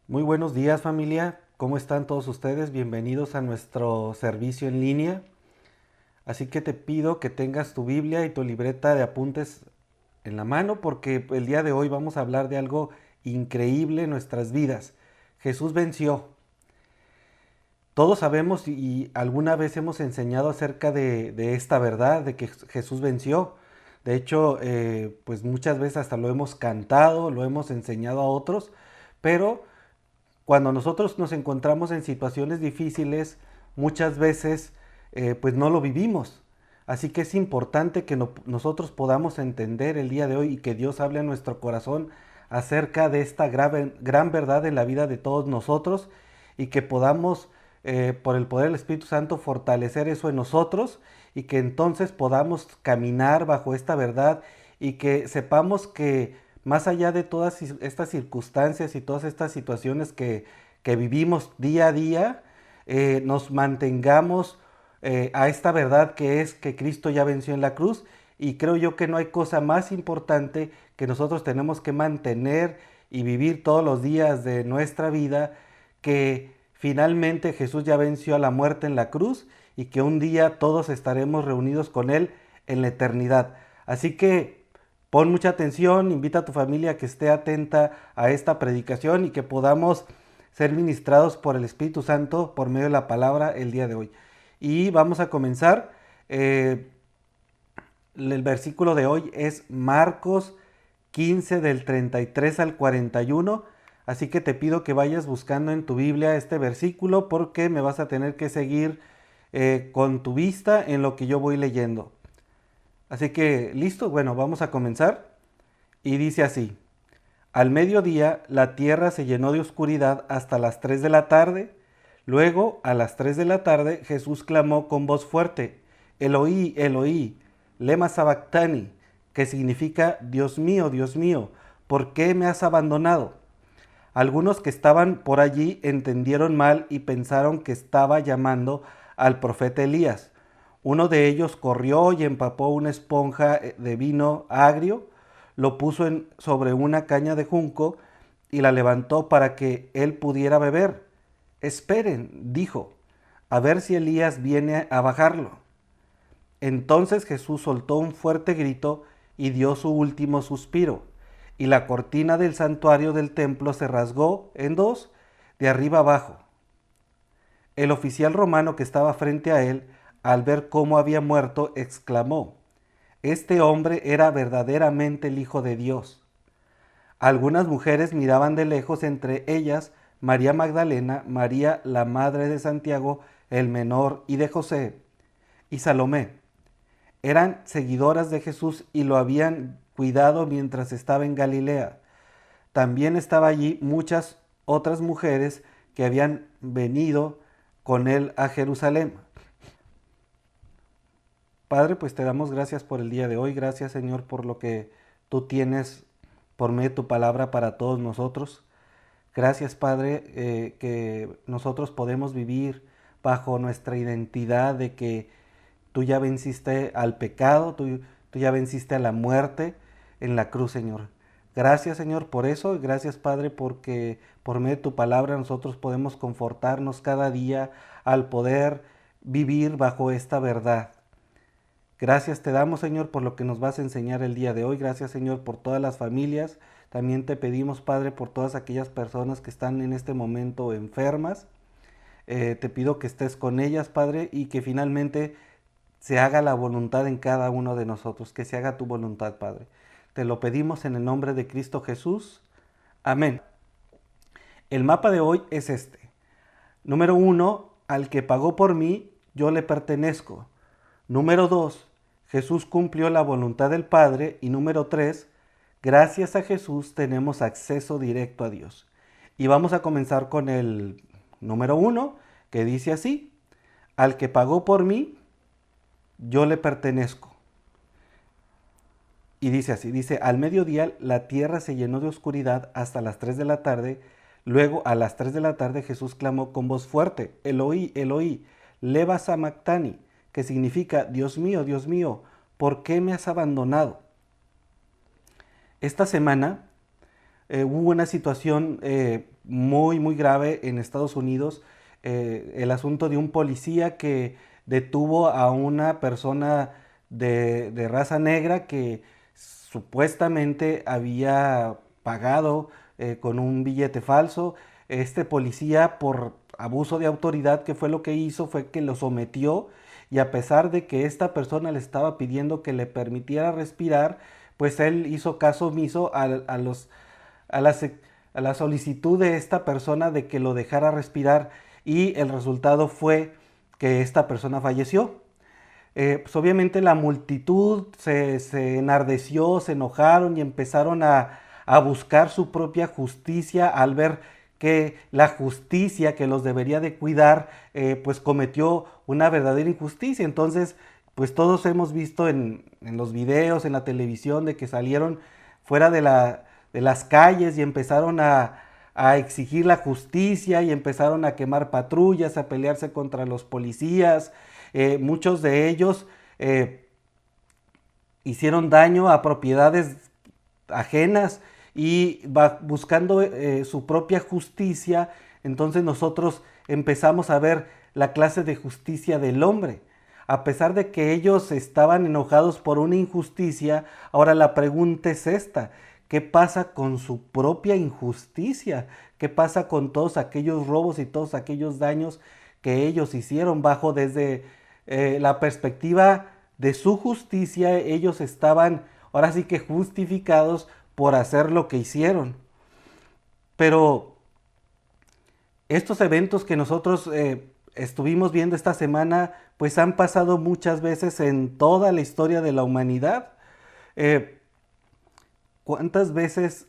Muy buenos días, familia. ¿Cómo están todos ustedes? Bienvenidos a nuestro servicio en línea. Así que te pido que tengas tu Biblia y tu libreta de apuntes en la mano porque el día de hoy vamos a hablar de algo increíble en nuestras vidas. Jesús venció. Todos sabemos y alguna vez hemos enseñado acerca de esta verdad, de que Jesús venció. De hecho, pues muchas veces hasta lo hemos cantado, lo hemos enseñado a otros, pero cuando nosotros nos encontramos en situaciones difíciles, muchas veces pues no lo vivimos. Así que es importante que nosotros podamos entender el día de hoy y que Dios hable a nuestro corazón acerca de esta gran verdad en la vida de todos nosotros y que podamos, por el poder del Espíritu Santo, fortalecer eso en nosotros y que entonces podamos caminar bajo esta verdad y que sepamos que más allá de todas estas circunstancias y todas estas situaciones que vivimos día a día, nos mantengamos a esta verdad que es que Cristo ya venció en la cruz. Y creo yo que no hay cosa más importante que nosotros tenemos que mantener y vivir todos los días de nuestra vida, que finalmente Jesús ya venció a la muerte en la cruz y que un día todos estaremos reunidos con Él en la eternidad. Así que pon mucha atención, invita a tu familia a que esté atenta a esta predicación y que podamos ser ministrados por el Espíritu Santo por medio de la palabra el día de hoy. Y vamos a comenzar. El versículo de hoy es Marcos 15 del 33 al 41. Así que te pido que vayas buscando en tu Biblia este versículo porque me vas a tener que seguir con tu vista en lo que yo voy leyendo. Así que, listo, bueno, vamos a comenzar. Y dice así: al mediodía la tierra se llenó de oscuridad hasta las 3 de la tarde. Luego, a las 3 de la tarde, Jesús clamó con voz fuerte: Eloí, Eloí, lema sabactani, que significa Dios mío, ¿por qué me has abandonado? Algunos que estaban por allí entendieron mal y pensaron que estaba llamando al profeta Elías. Uno de ellos corrió y empapó una esponja de vino agrio, lo puso sobre una caña de junco y la levantó para que él pudiera beber. Esperen, dijo, a ver si Elías viene a bajarlo. Entonces Jesús soltó un fuerte grito y dio su último suspiro, y la cortina del santuario del templo se rasgó en dos, de arriba abajo. El oficial romano que estaba frente a él, al ver cómo había muerto, exclamó: este hombre era verdaderamente el Hijo de Dios. Algunas mujeres miraban de lejos, entre ellas María Magdalena, María la madre de Santiago el menor y de José, y Salomé. Eran seguidoras de Jesús y lo habían cuidado mientras estaba en Galilea. También estaba allí muchas otras mujeres que habían venido con él a Jerusalén. Padre, pues te damos gracias por el día de hoy. Gracias, Señor, por lo que tú tienes por medio de tu palabra para todos nosotros. Gracias, Padre, que nosotros podemos vivir bajo nuestra identidad de que tú ya venciste al pecado, tú ya venciste a la muerte en la cruz, Señor. Gracias, Señor, por eso. Y gracias, Padre, porque por medio de tu palabra nosotros podemos confortarnos cada día al poder vivir bajo esta verdad. Gracias te damos, Señor, por lo que nos vas a enseñar el día de hoy. Gracias, Señor, por todas las familias. También te pedimos, Padre, por todas aquellas personas que están en este momento enfermas. Te pido que estés con ellas, Padre, y que finalmente se haga la voluntad en cada uno de nosotros, que se haga tu voluntad, Padre. Te lo pedimos en el nombre de Cristo Jesús. Amén. El mapa de hoy es este. Número 1, al que pagó por mí, yo le pertenezco. Número 2, Jesús cumplió la voluntad del Padre. Y número 3, gracias a Jesús tenemos acceso directo a Dios. Y vamos a comenzar con el número 1, que dice así: al que pagó por mí, yo le pertenezco. Y dice así, dice: al mediodía la tierra se llenó de oscuridad hasta las 3 de la tarde. Luego a las 3 de la tarde Jesús clamó con voz fuerte: Eloí, Eloí, lema sabactani, que significa Dios mío, ¿por qué me has abandonado? Esta semana hubo una situación muy, muy grave en Estados Unidos, el asunto de un policía que detuvo a una persona de raza negra que supuestamente había pagado con un billete falso. Este policía, por abuso de autoridad, ¿qué fue lo que hizo? Fue que lo sometió, y a pesar de que esta persona le estaba pidiendo que le permitiera respirar, pues él hizo caso omiso a, la, a la solicitud de esta persona de que lo dejara respirar, y el resultado fue que esta persona falleció. Pues obviamente la multitud se enardeció, se enojaron y empezaron a buscar su propia justicia al ver que la justicia que los debería de cuidar, pues cometió una verdadera injusticia. Entonces, pues todos hemos visto en los videos, en la televisión, de que salieron fuera de las calles y empezaron a exigir la justicia, y empezaron a quemar patrullas, a pelearse contra los policías. Muchos de ellos hicieron daño a propiedades ajenas y buscando su propia justicia. Entonces nosotros empezamos a ver la clase de justicia del hombre. A pesar de que ellos estaban enojados por una injusticia, ahora la pregunta es esta: ¿qué pasa con su propia injusticia? ¿Qué pasa con todos aquellos robos y todos aquellos daños que ellos hicieron? Bajo desde la perspectiva de su justicia, ellos estaban ahora sí que justificados por hacer lo que hicieron. Pero estos eventos que nosotros estuvimos viendo esta semana, pues han pasado muchas veces en toda la historia de la humanidad. Eh, ¿Cuántas veces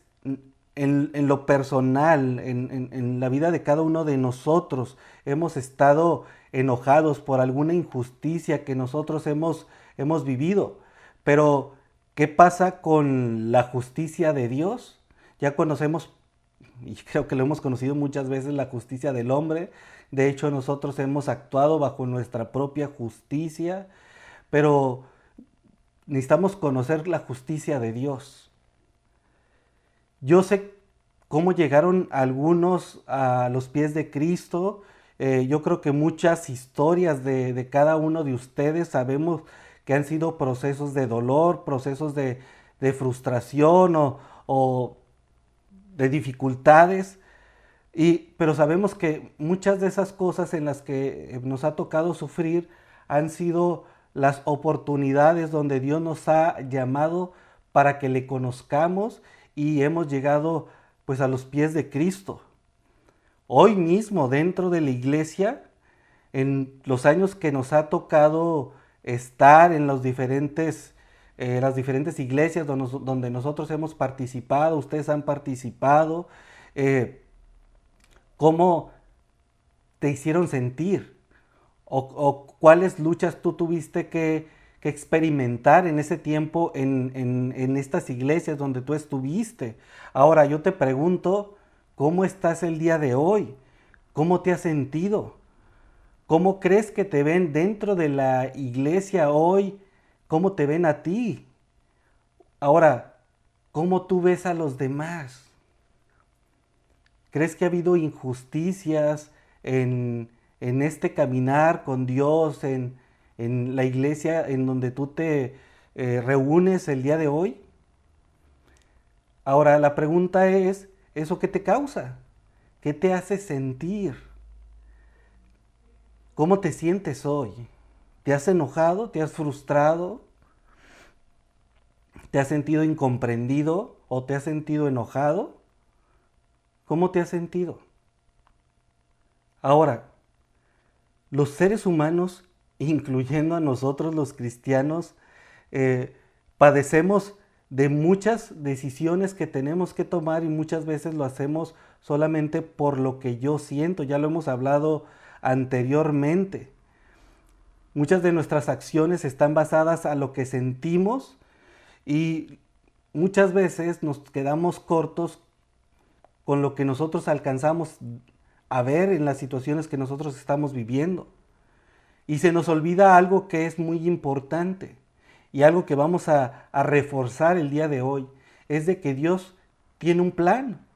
en lo personal, en la vida de cada uno de nosotros, hemos estado enojados por alguna injusticia que nosotros hemos vivido? Pero, ¿qué pasa con la justicia de Dios? Ya conocemos, y creo que lo hemos conocido muchas veces, la justicia del hombre. De hecho, nosotros hemos actuado bajo nuestra propia justicia, pero necesitamos conocer la justicia de Dios. Yo sé cómo llegaron algunos a los pies de Cristo. Yo creo que muchas historias de cada uno de ustedes sabemos que han sido procesos de dolor, procesos de frustración o de dificultades. Pero sabemos que muchas de esas cosas en las que nos ha tocado sufrir han sido las oportunidades donde Dios nos ha llamado para que le conozcamos, y hemos llegado pues a los pies de Cristo. Hoy mismo dentro de la iglesia, en los años que nos ha tocado estar en las diferentes iglesias donde nosotros hemos participado, ustedes han participado, ¿cómo te hicieron sentir? O cuáles luchas tú tuviste que experimentar en ese tiempo en estas iglesias donde tú estuviste. Ahora yo te pregunto, ¿cómo estás el día de hoy? ¿Cómo te has sentido? ¿Cómo crees que te ven dentro de la iglesia hoy? ¿Cómo te ven a ti? Ahora, ¿cómo tú ves a los demás? ¿Crees que ha habido injusticias en este caminar con Dios, en la iglesia en donde tú te reúnes el día de hoy? Ahora, la pregunta es, ¿eso qué te causa? ¿Qué te hace sentir? ¿Cómo te sientes hoy? ¿Te has enojado? ¿Te has frustrado? ¿Te has sentido incomprendido o te has sentido enojado? ¿Cómo te has sentido? Ahora, los seres humanos, incluyendo a nosotros los cristianos, padecemos de muchas decisiones que tenemos que tomar, y muchas veces lo hacemos solamente por lo que yo siento. Ya lo hemos hablado anteriormente. Muchas de nuestras acciones están basadas a lo que sentimos, y muchas veces nos quedamos cortos con lo que nosotros alcanzamos a ver en las situaciones que nosotros estamos viviendo. Y se nos olvida algo que es muy importante, y algo que vamos a reforzar el día de hoy, es de que Dios tiene un plan.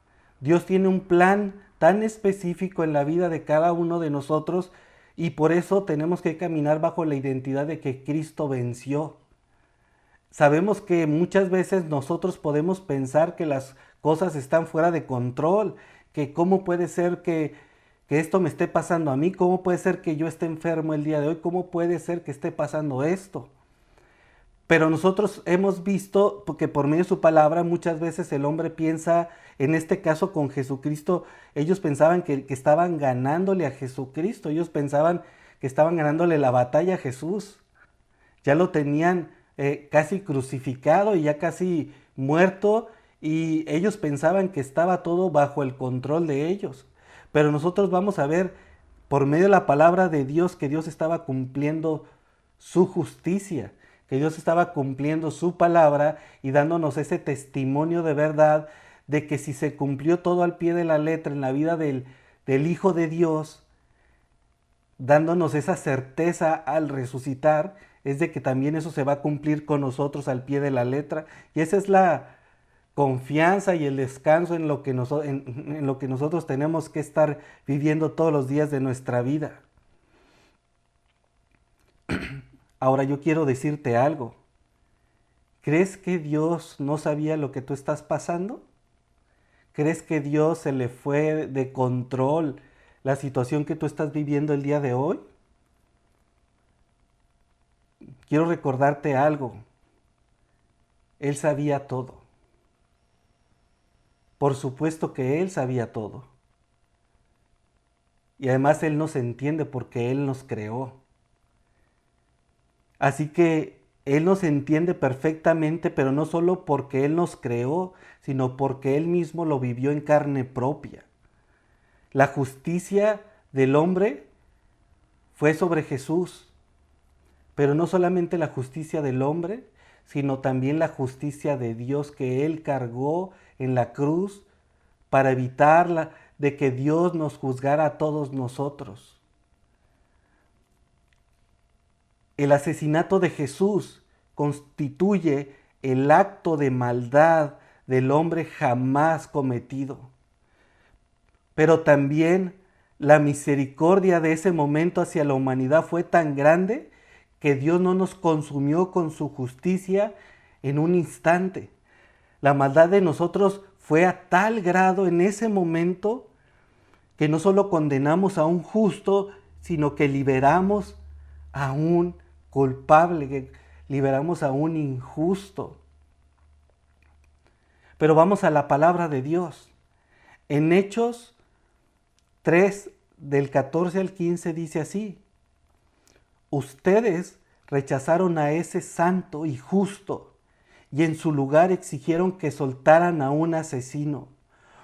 Dios tiene un plan tan específico en la vida de cada uno de nosotros y por eso tenemos que caminar bajo la identidad de que Cristo venció. Sabemos que muchas veces nosotros podemos pensar que las cosas están fuera de control, que cómo puede ser que esto me esté pasando a mí, cómo puede ser que yo esté enfermo el día de hoy, cómo puede ser que esté pasando esto. Pero nosotros hemos visto que por medio de su palabra muchas veces el hombre piensa, en este caso con Jesucristo, ellos pensaban que estaban ganándole a Jesucristo, ellos pensaban que estaban ganándole la batalla a Jesús. Ya lo tenían casi crucificado y ya casi muerto y ellos pensaban que estaba todo bajo el control de ellos. Pero nosotros vamos a ver por medio de la palabra de Dios que Dios estaba cumpliendo su justicia, que Dios estaba cumpliendo su palabra y dándonos ese testimonio de verdad de que si se cumplió todo al pie de la letra en la vida del Hijo de Dios, dándonos esa certeza al resucitar, es de que también eso se va a cumplir con nosotros al pie de la letra. Y esa es la confianza y el descanso en lo que nosotros tenemos que estar viviendo todos los días de nuestra vida. Ahora yo quiero decirte algo. ¿Crees que Dios no sabía lo que tú estás pasando? ¿Crees que Dios se le fue de control la situación que tú estás viviendo el día de hoy? Quiero recordarte algo. Él sabía todo. Por supuesto que Él sabía todo. Y además Él nos entiende porque Él nos creó. Así que Él nos entiende perfectamente, pero no solo porque Él nos creó, sino porque Él mismo lo vivió en carne propia. La justicia del hombre fue sobre Jesús, pero no solamente la justicia del hombre, sino también la justicia de Dios que Él cargó en la cruz para evitar de que Dios nos juzgara a todos nosotros. El asesinato de Jesús constituye el acto de maldad del hombre jamás cometido. Pero también la misericordia de ese momento hacia la humanidad fue tan grande que Dios no nos consumió con su justicia en un instante. La maldad de nosotros fue a tal grado en ese momento que no solo condenamos a un justo, sino que liberamos a un culpable, que liberamos a un injusto. Pero vamos a la palabra de Dios. En Hechos 3, del 14 al 15 dice así: ustedes rechazaron a ese santo y justo y en su lugar exigieron que soltaran a un asesino.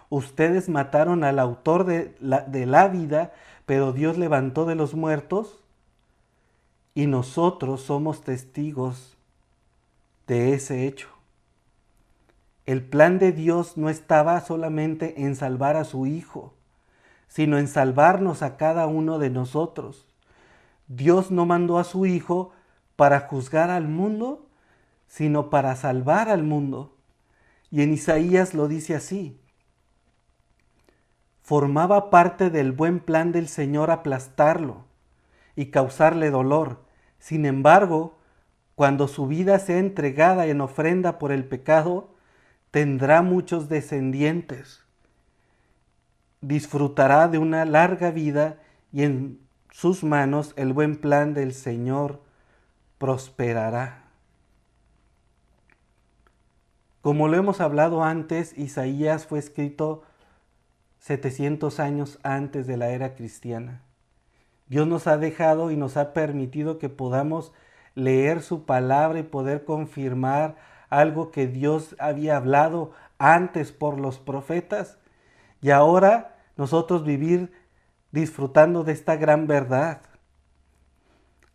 Ustedes mataron al autor de la vida, pero Dios levantó de los muertos y nosotros somos testigos de ese hecho. El plan de Dios no estaba solamente en salvar a su Hijo, sino en salvarnos a cada uno de nosotros. Dios no mandó a su Hijo para juzgar al mundo, sino para salvar al mundo. Y en Isaías lo dice así: formaba parte del buen plan del Señor aplastarlo y causarle dolor. Sin embargo, cuando su vida sea entregada en ofrenda por el pecado, tendrá muchos descendientes. Disfrutará de una larga vida y en sus manos el buen plan del Señor prosperará. Como lo hemos hablado antes, Isaías fue escrito 700 años antes de la era cristiana. Dios nos ha dejado y nos ha permitido que podamos leer su palabra y poder confirmar algo que Dios había hablado antes por los profetas. Y ahora nosotros vivir disfrutando de esta gran verdad.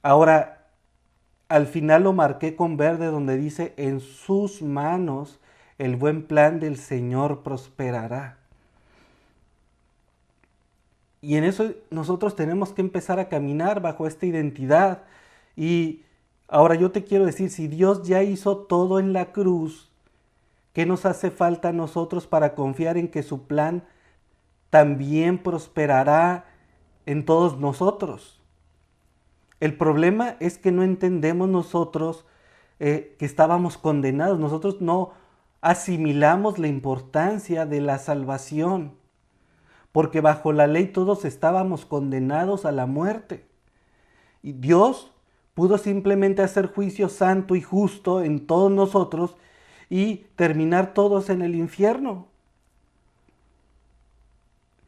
Ahora, al final lo marqué con verde donde dice: en sus manos el buen plan del Señor prosperará. Y en eso nosotros tenemos que empezar a caminar bajo esta identidad. Y ahora yo te quiero decir, si Dios ya hizo todo en la cruz, ¿Qué nos hace falta a nosotros para confiar en que su plan también prosperará en todos nosotros? El problema es que no entendemos nosotros que estábamos condenados. Nosotros no asimilamos la importancia de la salvación, porque bajo la ley todos estábamos condenados a la muerte. Y Dios pudo simplemente hacer juicio santo y justo en todos nosotros y terminar todos en el infierno.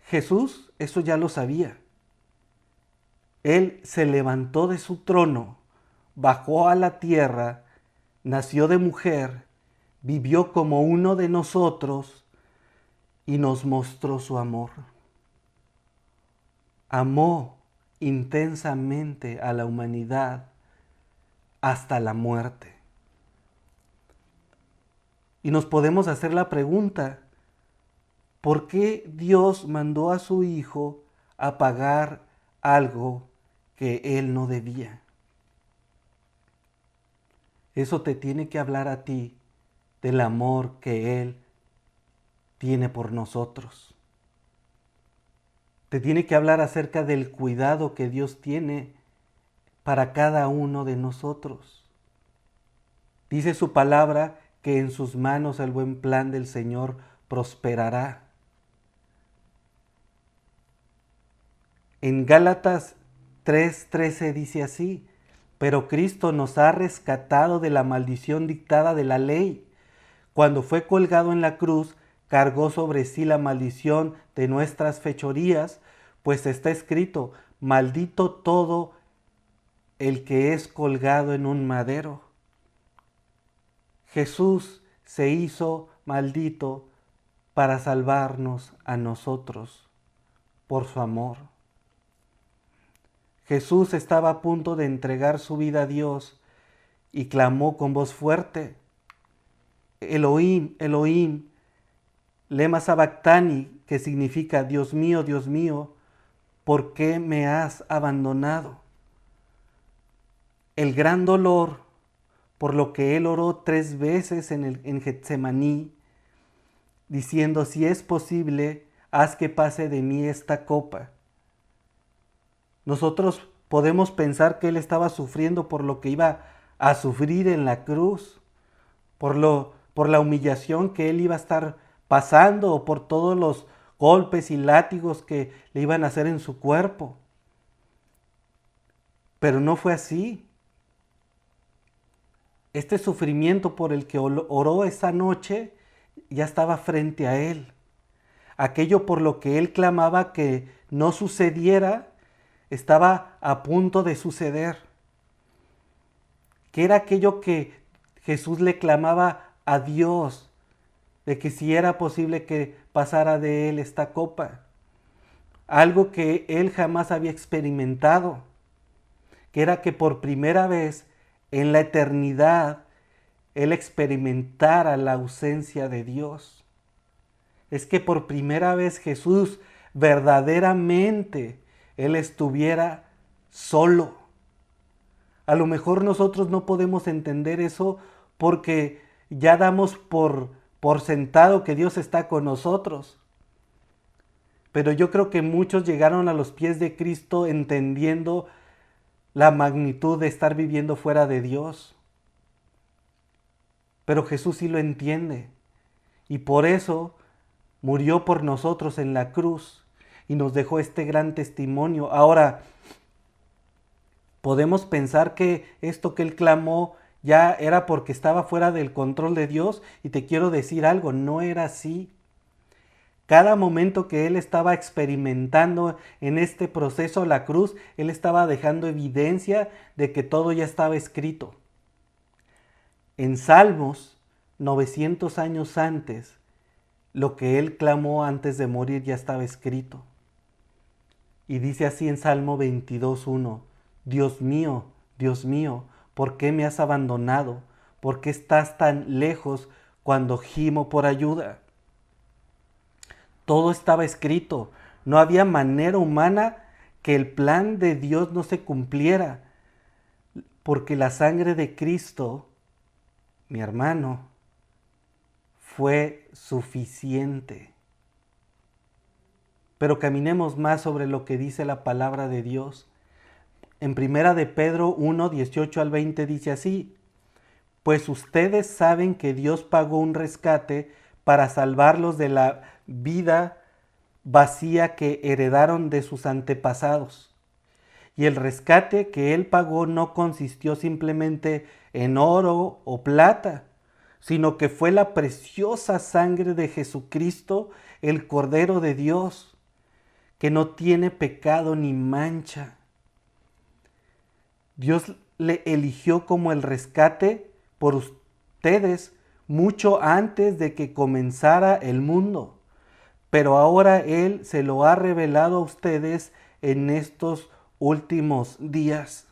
Jesús eso ya lo sabía. Él se levantó de su trono, bajó a la tierra, nació de mujer, vivió como uno de nosotros y nos mostró su amor. Amó intensamente a la humanidad hasta la muerte. Y nos podemos hacer la pregunta, ¿por qué Dios mandó a su Hijo a pagar algo que Él no debía? Eso te tiene que hablar a ti del amor que Él tiene por nosotros. Te tiene que hablar acerca del cuidado que Dios tiene para cada uno de nosotros. Dice su palabra que en sus manos el buen plan del Señor prosperará. En Gálatas 3:13 dice así: pero Cristo nos ha rescatado de la maldición dictada de la ley. Cuando fue colgado en la cruz, cargó sobre sí la maldición de nuestras fechorías, pues está escrito: maldito todo el que es colgado en un madero. Jesús se hizo maldito para salvarnos a nosotros por su amor. Jesús estaba a punto de entregar su vida a Dios y clamó con voz fuerte: Elohim, Elohim, lema sabactani, que significa Dios mío, ¿por qué me has abandonado? El gran dolor por lo que él oró 3 veces en Getsemaní, diciendo: si es posible, haz que pase de mí esta copa. Nosotros podemos pensar que él estaba sufriendo por lo que iba a sufrir en la cruz, por la humillación que él iba a estar pasando, o por todos los golpes y látigos que le iban a hacer en su cuerpo. Pero no fue así. Este sufrimiento por el que oró esa noche ya estaba frente a él. Aquello por lo que él clamaba que no sucediera, estaba a punto de suceder. ¿Qué era aquello que Jesús le clamaba a Dios? De que si era posible que pasara de él esta copa. Algo que él jamás había experimentado. Que era que por primera vez en la eternidad él experimentara la ausencia de Dios. Es que por primera vez Jesús verdaderamente él estuviera solo. A lo mejor nosotros no podemos entender eso porque ya damos por sentado que Dios está con nosotros. Pero yo creo que muchos llegaron a los pies de Cristo entendiendo la magnitud de estar viviendo fuera de Dios. Pero Jesús sí lo entiende. Y por eso murió por nosotros en la cruz y nos dejó este gran testimonio. Ahora, podemos pensar que esto que él clamó ya era porque estaba fuera del control de Dios, y te quiero decir algo, no era así. Cada momento que él estaba experimentando en este proceso la cruz, él estaba dejando evidencia de que todo ya estaba escrito. En Salmos, 900 años antes, lo que él clamó antes de morir ya estaba escrito. Y dice así en Salmo 22:1: Dios mío, ¿por qué me has abandonado? ¿Por qué estás tan lejos cuando gimo por ayuda? Todo estaba escrito. No había manera humana que el plan de Dios no se cumpliera, porque la sangre de Cristo, mi hermano, fue suficiente. Pero caminemos más sobre lo que dice la palabra de Dios. En primera de Pedro 1, 18 al 20 dice así: pues ustedes saben que Dios pagó un rescate para salvarlos de la vida vacía que heredaron de sus antepasados. Y el rescate que Él pagó no consistió simplemente en oro o plata, sino que fue la preciosa sangre de Jesucristo, el Cordero de Dios, que no tiene pecado ni mancha. Dios le eligió como el rescate por ustedes mucho antes de que comenzara el mundo, pero ahora Él se lo ha revelado a ustedes en estos últimos días.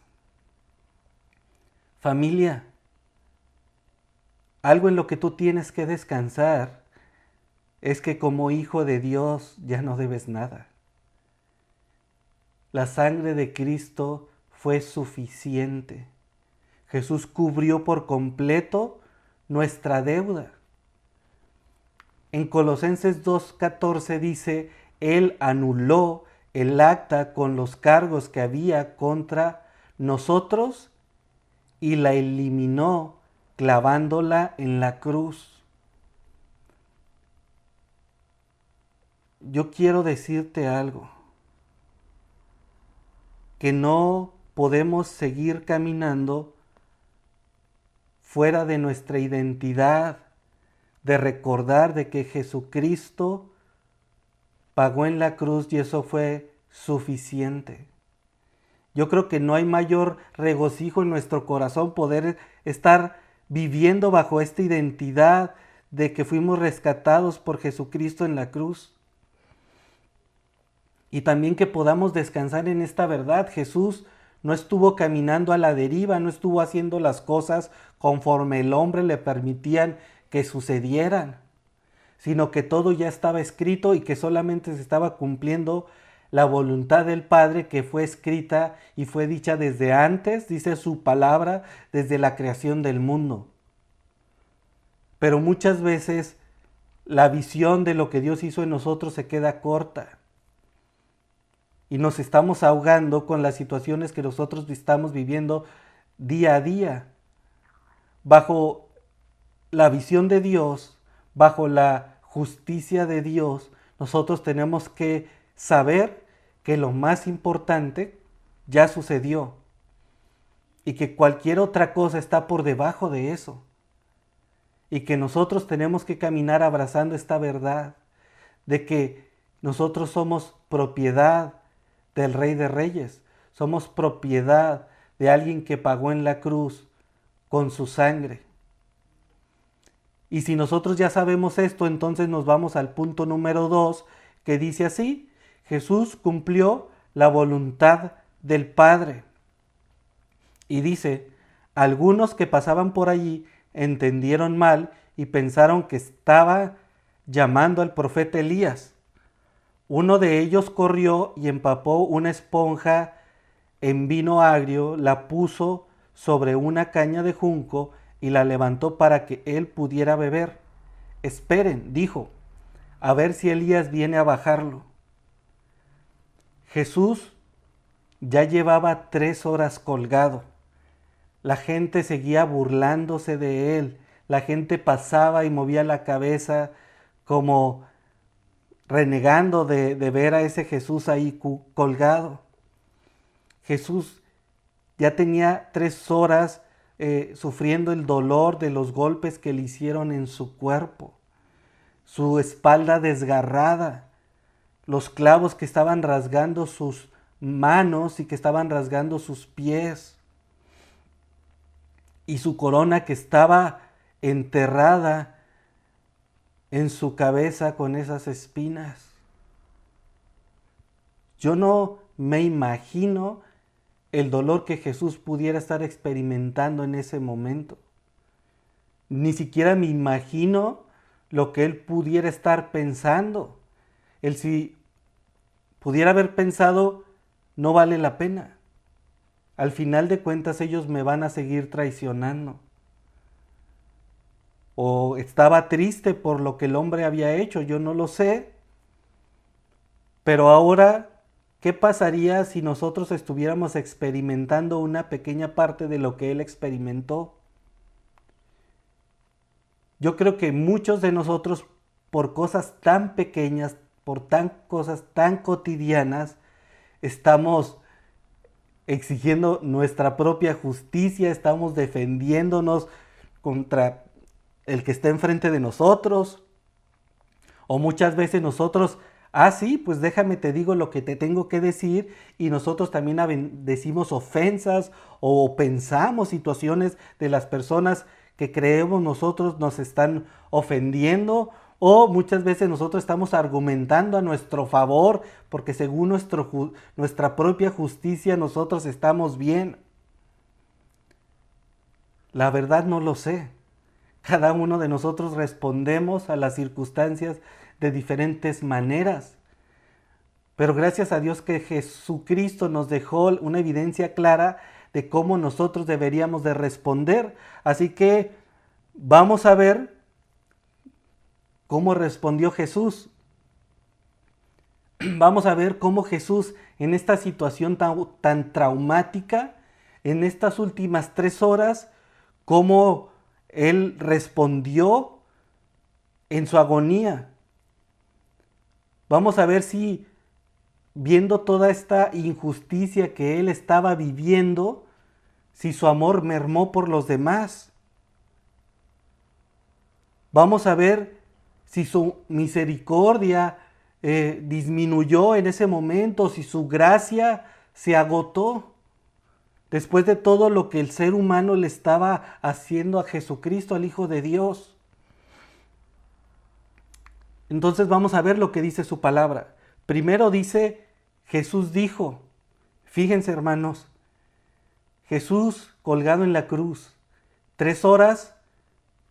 Familia, algo en lo que tú tienes que descansar es que como hijo de Dios ya no debes nada. La sangre de Cristo fue suficiente. Jesús cubrió por completo nuestra deuda. En Colosenses 2:14 dice: Él anuló el acta con los cargos que había contra nosotros y la eliminó clavándola en la cruz. Yo quiero decirte algo, que no podemos seguir caminando fuera de nuestra identidad, de recordar de que Jesucristo pagó en la cruz y eso fue suficiente. Yo creo que no hay mayor regocijo en nuestro corazón poder estar viviendo bajo esta identidad de que fuimos rescatados por Jesucristo en la cruz. Y también que podamos descansar en esta verdad. Jesús no estuvo caminando a la deriva, no estuvo haciendo las cosas conforme el hombre le permitían que sucedieran, sino que todo ya estaba escrito y que solamente se estaba cumpliendo la voluntad del Padre que fue escrita y fue dicha desde antes, dice su palabra, desde la creación del mundo. Pero muchas veces la visión de lo que Dios hizo en nosotros se queda corta. Y nos estamos ahogando con las situaciones que nosotros estamos viviendo día a día. Bajo la visión de Dios, bajo la justicia de Dios, nosotros tenemos que saber que lo más importante ya sucedió y que cualquier otra cosa está por debajo de eso. Y que nosotros tenemos que caminar abrazando esta verdad de que nosotros somos propiedad del Rey de Reyes, somos propiedad de alguien que pagó en la cruz con su sangre. Y si nosotros ya sabemos esto, entonces nos vamos al punto número 2, que dice así: Jesús cumplió la voluntad del Padre. Y dice: algunos que pasaban por allí entendieron mal y pensaron que estaba llamando al profeta Elías. Uno de ellos corrió y empapó una esponja en vino agrio, la puso sobre una caña de junco y la levantó para que él pudiera beber. Esperen, dijo, a ver si Elías viene a bajarlo. Jesús ya llevaba 3 horas colgado. La gente seguía burlándose de él. La gente pasaba y movía la cabeza como renegando de ver a ese Jesús ahí colgado. Jesús ya tenía 3 horas sufriendo el dolor de los golpes que le hicieron en su cuerpo, su espalda desgarrada, los clavos que estaban rasgando sus manos y que estaban rasgando sus pies, y su corona que estaba enterrada en su cabeza con esas espinas. Yo no me imagino el dolor que Jesús pudiera estar experimentando en ese momento. Ni siquiera me imagino lo que él pudiera estar pensando. Él, si pudiera haber pensado, no vale la pena. Al final de cuentas ellos me van a seguir traicionando. o estaba triste por lo que el hombre había hecho, yo no lo sé. Pero ahora, ¿qué pasaría si nosotros estuviéramos experimentando una pequeña parte de lo que él experimentó? Yo creo que muchos de nosotros, por cosas tan pequeñas, por cosas tan cotidianas, estamos exigiendo nuestra propia justicia, estamos defendiéndonos contra el que está enfrente de nosotros, o muchas veces nosotros, sí, pues déjame te digo lo que te tengo que decir, y nosotros también decimos ofensas o pensamos situaciones de las personas que creemos nosotros nos están ofendiendo, o muchas veces nosotros estamos argumentando a nuestro favor porque según nuestra propia justicia nosotros estamos bien. La verdad no lo sé. Cada uno de nosotros respondemos a las circunstancias de diferentes maneras. Pero gracias a Dios que Jesucristo nos dejó una evidencia clara de cómo nosotros deberíamos de responder. Así que vamos a ver cómo respondió Jesús. Vamos a ver cómo Jesús en esta situación tan traumática, en estas últimas 3 horas, cómo Él respondió en su agonía. Vamos a ver si, viendo toda esta injusticia que Él estaba viviendo, si su amor mermó por los demás. Vamos a ver si su misericordia disminuyó en ese momento, si su gracia se agotó después de todo lo que el ser humano le estaba haciendo a Jesucristo, al Hijo de Dios. Entonces vamos a ver lo que dice su palabra. Primero dice, Jesús dijo, fíjense hermanos, Jesús colgado en la cruz, 3 horas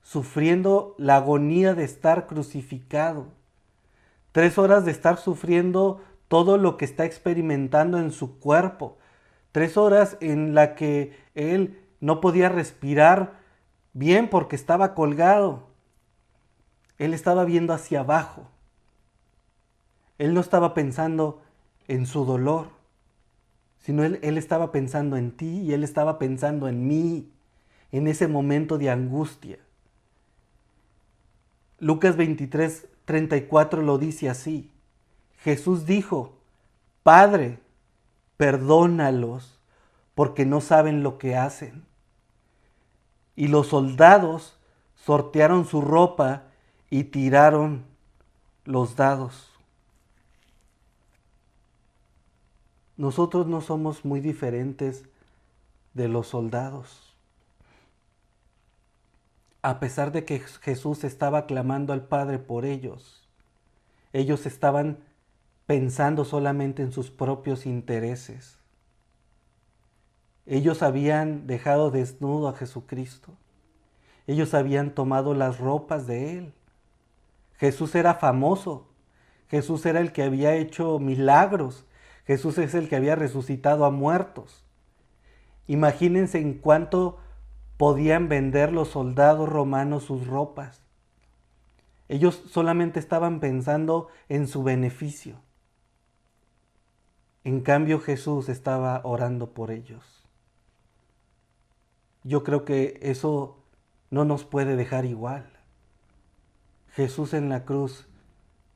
sufriendo la agonía de estar crucificado. 3 horas de estar sufriendo todo lo que está experimentando en su cuerpo. 3 horas en la que él no podía respirar bien porque estaba colgado. Él estaba viendo hacia abajo. Él no estaba pensando en su dolor, sino él estaba pensando en ti y él estaba pensando en mí, en ese momento de angustia. Lucas 23:34 lo dice así. Jesús dijo, Padre, perdónalos, porque no saben lo que hacen. Y los soldados sortearon su ropa y tiraron los dados. Nosotros no somos muy diferentes de los soldados. A pesar de que Jesús estaba clamando al Padre por ellos, ellos estaban pensando solamente en sus propios intereses. Ellos habían dejado desnudo a Jesucristo. Ellos habían tomado las ropas de Él. Jesús era famoso. Jesús era el que había hecho milagros. Jesús es el que había resucitado a muertos. Imagínense en cuánto podían vender los soldados romanos sus ropas. Ellos solamente estaban pensando en su beneficio. En cambio, Jesús estaba orando por ellos. Yo creo que eso no nos puede dejar igual. Jesús en la cruz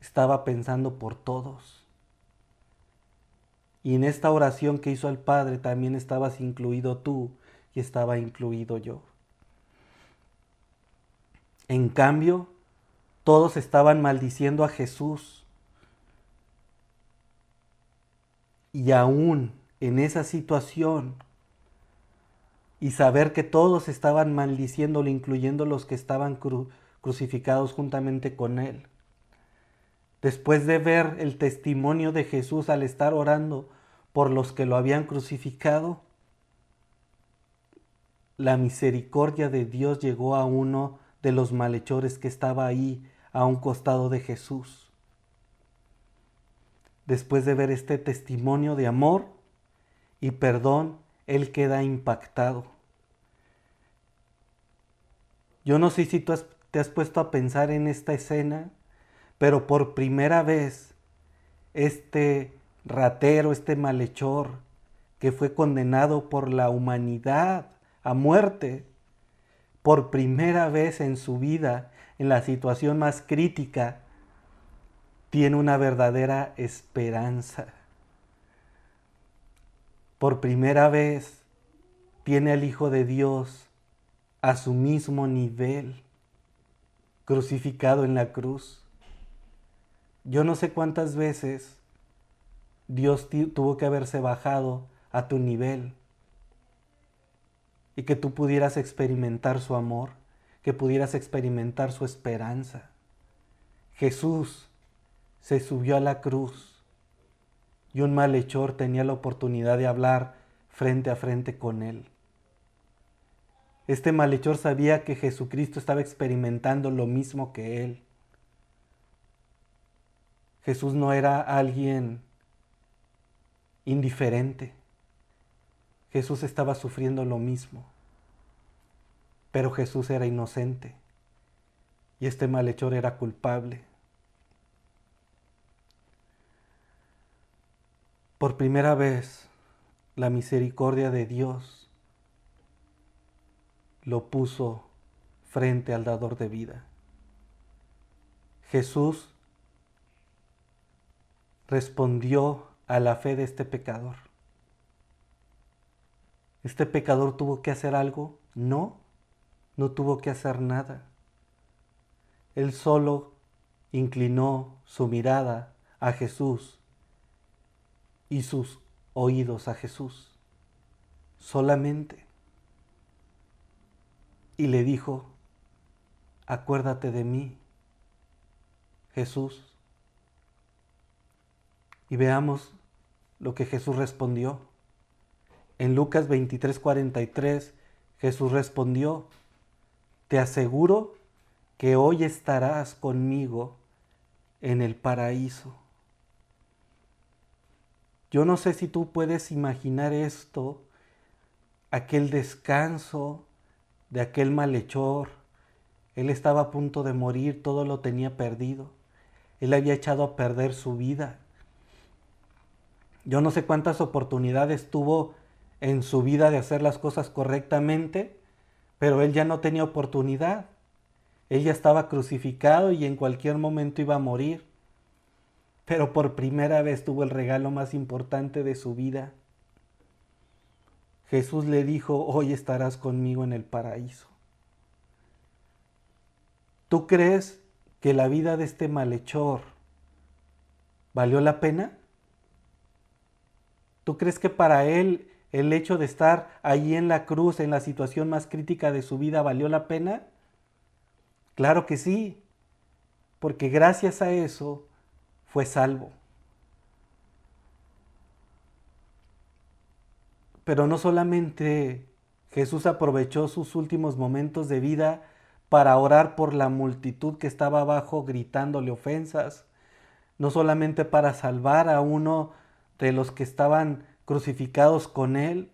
estaba pensando por todos. Y en esta oración que hizo al Padre también estabas incluido tú y estaba incluido yo. En cambio, todos estaban maldiciendo a Jesús. Y aún en esa situación, y saber que todos estaban maldiciéndolo, incluyendo los que estaban crucificados juntamente con él. Después de ver el testimonio de Jesús al estar orando por los que lo habían crucificado, la misericordia de Dios llegó a uno de los malhechores que estaba ahí a un costado de Jesús. Después de ver este testimonio de amor y perdón, él queda impactado. Yo no sé si tú te has puesto a pensar en esta escena, pero por primera vez este ratero, este malhechor, que fue condenado por la humanidad a muerte, por primera vez en su vida, en la situación más crítica, tiene una verdadera esperanza. Por primera vez tiene al Hijo de Dios a su mismo nivel, crucificado en la cruz. Yo no sé cuántas veces Dios tuvo que haberse bajado a tu nivel y que tú pudieras experimentar su amor, que pudieras experimentar su esperanza. Jesús se subió a la cruz y un malhechor tenía la oportunidad de hablar frente a frente con él. Este malhechor sabía que Jesucristo estaba experimentando lo mismo que él. Jesús no era alguien indiferente. Jesús estaba sufriendo lo mismo. Pero Jesús era inocente y este malhechor era culpable. Por primera vez, la misericordia de Dios lo puso frente al dador de vida. Jesús respondió a la fe de este pecador. ¿Este pecador tuvo que hacer algo? No, no tuvo que hacer nada. Él solo inclinó su mirada a Jesús y sus oídos a Jesús, solamente. Y le dijo, acuérdate de mí, Jesús. Y veamos lo que Jesús respondió. En Lucas 23:43, Jesús respondió, te aseguro que hoy estarás conmigo en el paraíso. Yo no sé si tú puedes imaginar esto, aquel descanso de aquel malhechor. Él estaba a punto de morir, todo lo tenía perdido. Él había echado a perder su vida. Yo no sé cuántas oportunidades tuvo en su vida de hacer las cosas correctamente, pero él ya no tenía oportunidad. Él ya estaba crucificado y en cualquier momento iba a morir. Pero por primera vez tuvo el regalo más importante de su vida. Jesús le dijo, hoy estarás conmigo en el paraíso. ¿Tú crees que la vida de este malhechor valió la pena? ¿Tú crees que para él el hecho de estar allí en la cruz, en la situación más crítica de su vida, valió la pena? Claro que sí, porque gracias a eso fue salvo. Pero no solamente Jesús aprovechó sus últimos momentos de vida para orar por la multitud que estaba abajo gritándole ofensas, no solamente para salvar a uno de los que estaban crucificados con él.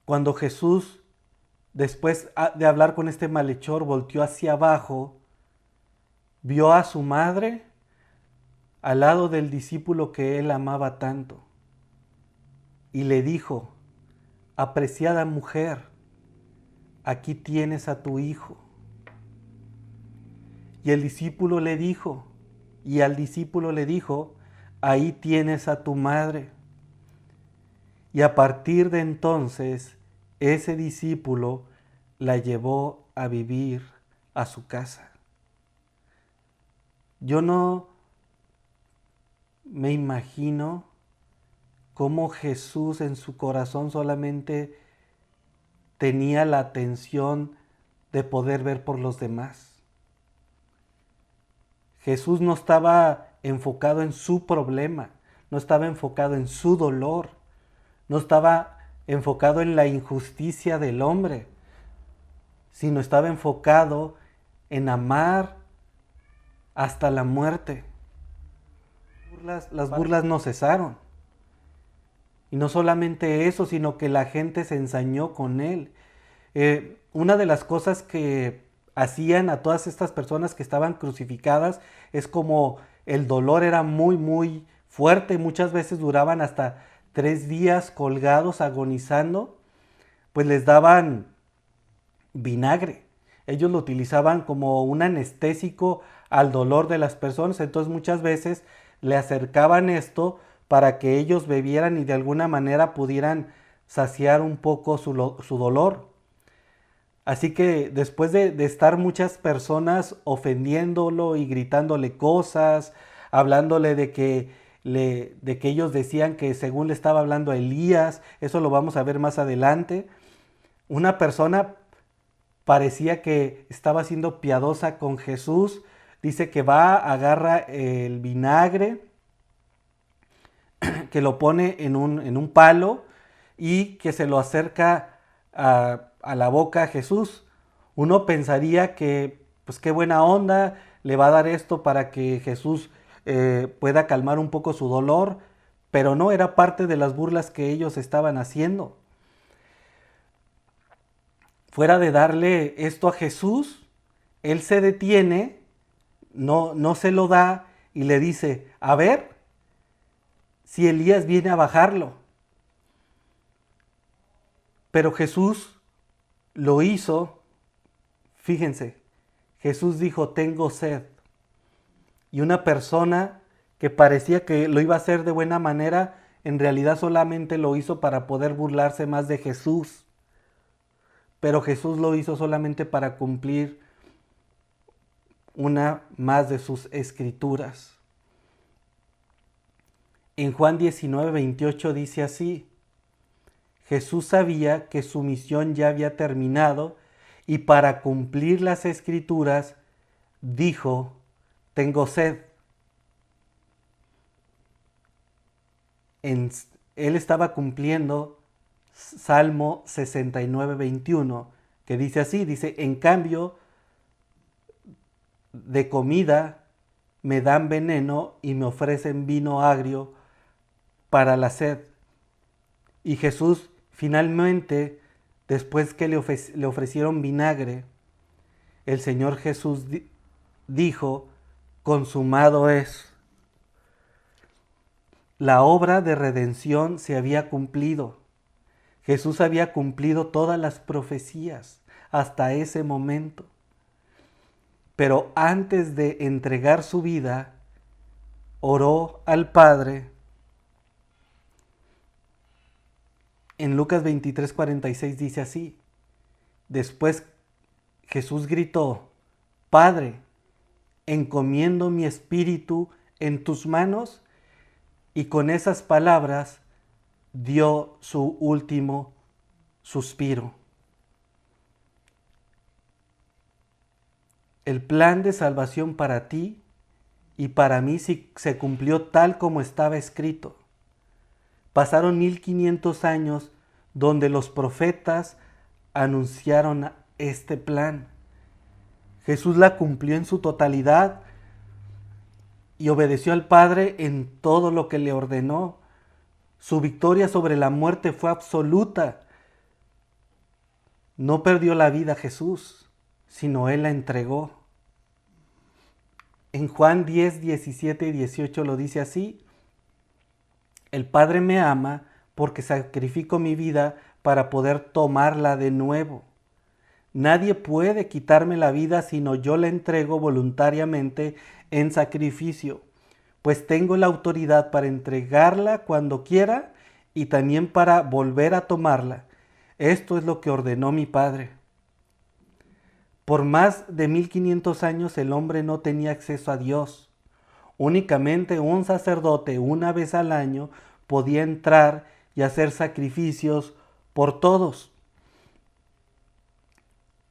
Cuando Jesús, después de hablar con este malhechor, volteó hacia abajo, vio a su madre al lado del discípulo que él amaba tanto y le dijo, apreciada mujer, aquí tienes a tu hijo. Y el discípulo le dijo, y al discípulo le dijo, ahí tienes a tu madre. Y a partir de entonces, ese discípulo la llevó a vivir a su casa. Yo no me imagino cómo Jesús en su corazón solamente tenía la atención de poder ver por los demás. Jesús no estaba enfocado en su problema, no estaba enfocado en su dolor, no estaba enfocado en la injusticia del hombre, sino estaba enfocado en amar hasta la muerte. Las burlas no cesaron. Y no solamente eso, sino que la gente se ensañó con él. Una de las cosas que hacían a todas estas personas que estaban crucificadas es como el dolor era muy, muy fuerte, muchas veces duraban hasta 3 días colgados, agonizando, pues les daban vinagre. Ellos lo utilizaban como un anestésico al dolor de las personas, entonces muchas veces le acercaban esto para que ellos bebieran y de alguna manera pudieran saciar un poco su dolor. Así que después de estar muchas personas ofendiéndolo y gritándole cosas, hablándole de que ellos decían que según le estaba hablando a Elías, eso lo vamos a ver más adelante, una persona parecía que estaba siendo piadosa con Jesús, dice que va, agarra el vinagre, que lo pone en un palo y que se lo acerca a la boca a Jesús. Uno pensaría que, pues qué buena onda, le va a dar esto para que Jesús pueda calmar un poco su dolor, pero no, era parte de las burlas que ellos estaban haciendo. Fuera de darle esto a Jesús, él se detiene, no se lo da y le dice, a ver si Elías viene a bajarlo. Pero Jesús lo hizo, fíjense, Jesús dijo, tengo sed. Y una persona que parecía que lo iba a hacer de buena manera, en realidad solamente lo hizo para poder burlarse más de Jesús. Pero Jesús lo hizo solamente para cumplir una más de sus escrituras. En Juan 19:28 dice así, Jesús sabía que su misión ya había terminado y para cumplir las escrituras dijo, tengo sed. Él estaba cumpliendo Salmo 69:21, que dice así, dice, en cambio de comida me dan veneno y me ofrecen vino agrio para la sed. Y Jesús finalmente, después que le ofrecieron vinagre, el Señor Jesús dijo, consumado es. La obra de redención se había cumplido. Jesús había cumplido todas las profecías hasta ese momento. Pero antes de entregar su vida, oró al Padre. En Lucas 23:46 dice así, después Jesús gritó, Padre, encomiendo mi espíritu en tus manos, y con esas palabras dio su último suspiro. El plan de salvación para ti y para mí se cumplió tal como estaba escrito. Pasaron 1500 años donde los profetas anunciaron este plan. Jesús la cumplió en su totalidad y obedeció al Padre en todo lo que le ordenó. Su victoria sobre la muerte fue absoluta. No perdió la vida Jesús, sino Él la entregó. En Juan 10, 17 y 18 lo dice así, el Padre me ama porque sacrifico mi vida para poder tomarla de nuevo. Nadie puede quitarme la vida sino yo la entrego voluntariamente en sacrificio, pues tengo la autoridad para entregarla cuando quiera y también para volver a tomarla. Esto es lo que ordenó mi Padre. Por más de 1500 años el hombre no tenía acceso a Dios. Únicamente un sacerdote una vez al año podía entrar y hacer sacrificios por todos.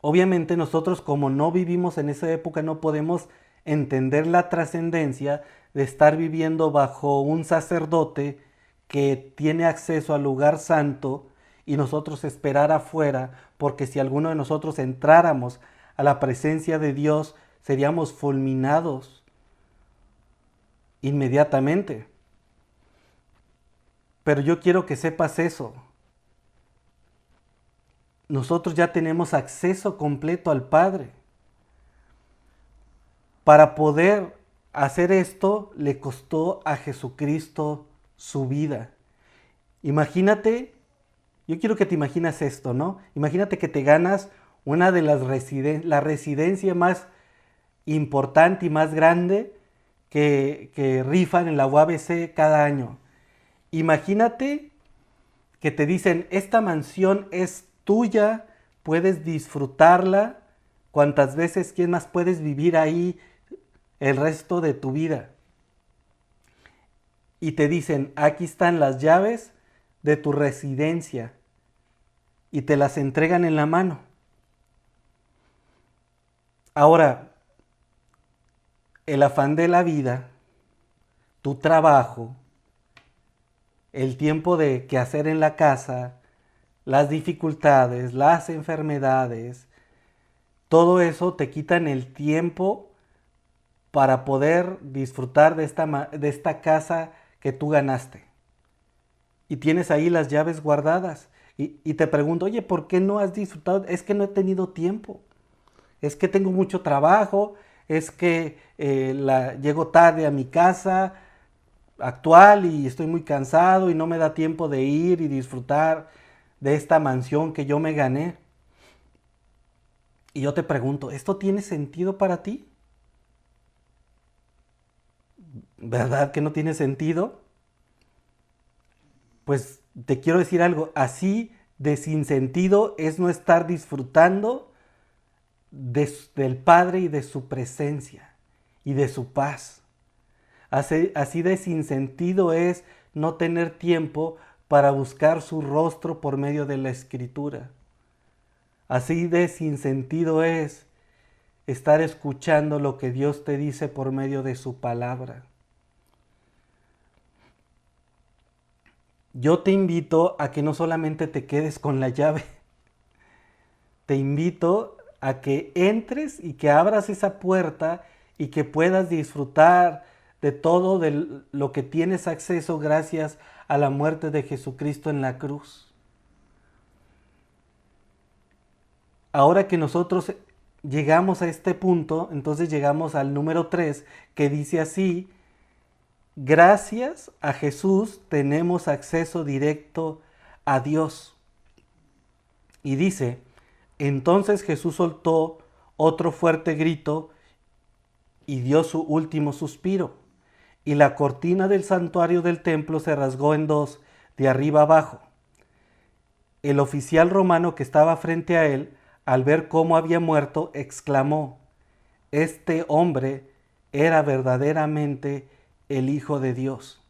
Obviamente nosotros como no vivimos en esa época no podemos entender la trascendencia de estar viviendo bajo un sacerdote que tiene acceso al lugar santo y nosotros esperar afuera, porque si alguno de nosotros entráramos a la presencia de Dios seríamos fulminados inmediatamente. Pero yo quiero que sepas eso. nosotros ya tenemos acceso completo al Padre. Para poder hacer esto, le costó a Jesucristo su vida. Imagínate, yo quiero que te imaginas esto, ¿no? Imagínate que te ganas una de las la residencia más importante y más grande que rifan en la UABC cada año. Imagínate que te dicen, esta mansión es tuya, puedes disfrutarla cuantas veces quieras, más puedes vivir ahí el resto de tu vida. Y te dicen, aquí están las llaves de tu residencia y te las entregan en la mano. Ahora, el afán de la vida, tu trabajo, el tiempo de que hacer en la casa, las dificultades, las enfermedades, todo eso te quitan el tiempo para poder disfrutar de esta casa que tú ganaste. Y tienes ahí las llaves guardadas. Y te pregunto, oye, ¿por qué no has disfrutado? Es que no he tenido tiempo. Es que tengo mucho trabajo. Es que llego tarde a mi casa actual y estoy muy cansado y no me da tiempo de ir y disfrutar de esta mansión que yo me gané. Y yo te pregunto, ¿esto tiene sentido para ti? ¿Verdad que no tiene sentido? Pues te quiero decir algo, así de sin sentido es no estar disfrutando del Padre y de su presencia y de su paz. Así de sin sentido es no tener tiempo para buscar su rostro por medio de la Escritura. Así de sin sentido es estar escuchando lo que Dios te dice por medio de su palabra. Yo te invito a que no solamente te quedes con la llave, te invito a que entres y que abras esa puerta y que puedas disfrutar de todo lo que tienes acceso gracias a la muerte de Jesucristo en la cruz. Ahora que nosotros llegamos a este punto, entonces llegamos al número 3, que dice así: gracias a Jesús tenemos acceso directo a Dios. Y dice, entonces Jesús soltó otro fuerte grito y dio su último suspiro. Y la cortina del santuario del templo se rasgó en dos, de arriba abajo. El oficial romano que estaba frente a él, al ver cómo había muerto, exclamó, este hombre era verdaderamente el Hijo de Dios.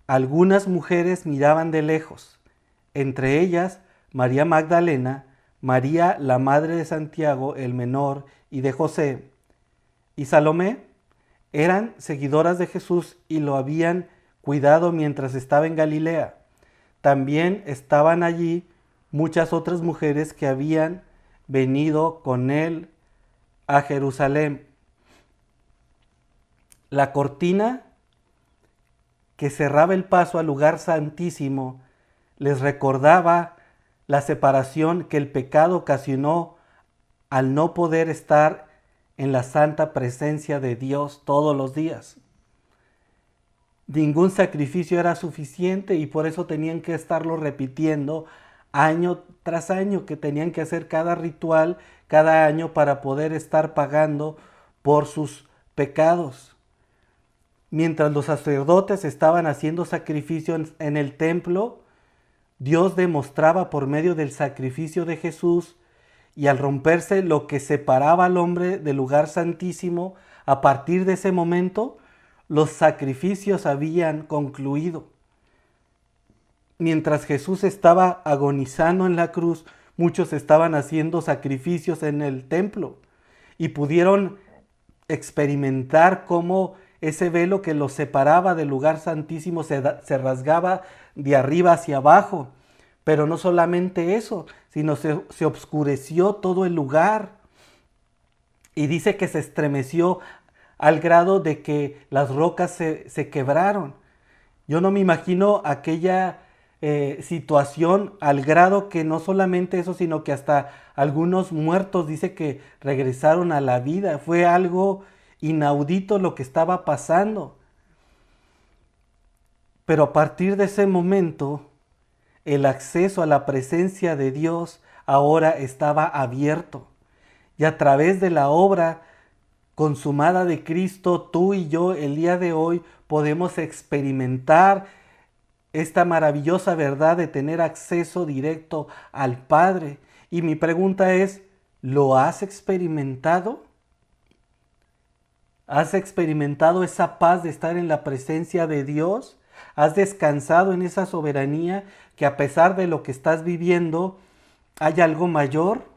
Algunas mujeres miraban de lejos, entre ellas María Magdalena, María la madre de Santiago el menor y de José, y Salomé. Eran seguidoras de Jesús y lo habían cuidado mientras estaba en Galilea. También estaban allí muchas otras mujeres que habían venido con él a Jerusalén. La cortina que cerraba el paso al lugar santísimo les recordaba la separación que el pecado ocasionó al no poder estar en la santa presencia de Dios todos los días. Ningún sacrificio era suficiente y por eso tenían que estarlo repitiendo año tras año, que tenían que hacer cada ritual cada año para poder estar pagando por sus pecados. Mientras los sacerdotes estaban haciendo sacrificios en el templo, Dios demostraba por medio del sacrificio de Jesús, y al romperse lo que separaba al hombre del lugar santísimo, a partir de ese momento, los sacrificios habían concluido. Mientras Jesús estaba agonizando en la cruz, muchos estaban haciendo sacrificios en el templo y pudieron experimentar cómo ese velo que los separaba del lugar santísimo se rasgaba de arriba hacia abajo. Pero no solamente eso, sino se oscureció todo el lugar. Y dice que se estremeció al grado de que las rocas se quebraron. Yo no me imagino aquella situación, al grado que no solamente eso, sino que hasta algunos muertos dice que regresaron a la vida. Fue algo inaudito lo que estaba pasando. Pero a partir de ese momento, el acceso a la presencia de Dios ahora estaba abierto. Y a través de la obra consumada de Cristo, tú y yo el día de hoy podemos experimentar esta maravillosa verdad de tener acceso directo al Padre. Y mi pregunta es, ¿lo has experimentado? ¿Has experimentado esa paz de estar en la presencia de Dios? ¿Has descansado en esa soberanía que a pesar de lo que estás viviendo, hay algo mayor?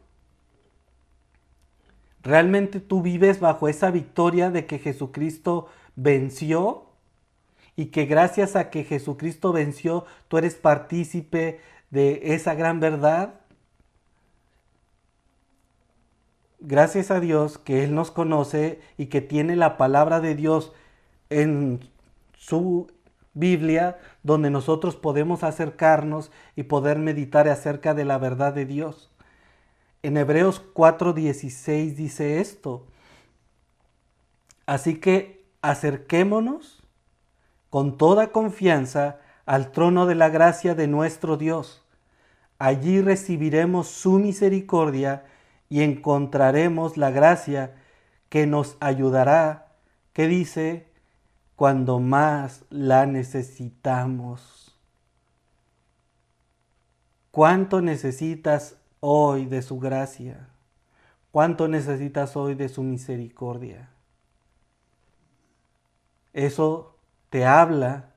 ¿Realmente tú vives bajo esa victoria de que Jesucristo venció? Y que gracias a que Jesucristo venció, tú eres partícipe de esa gran verdad. Gracias a Dios que Él nos conoce y que tiene la palabra de Dios en su Biblia, donde nosotros podemos acercarnos y poder meditar acerca de la verdad de Dios. En Hebreos 4:16 dice esto: así que acerquémonos con toda confianza al trono de la gracia de nuestro Dios. Allí recibiremos su misericordia y encontraremos la gracia que nos ayudará, que dice, cuando más la necesitamos. ¿Cuánto necesitas hoy de su gracia? ¿Cuánto necesitas hoy de su misericordia? Eso te habla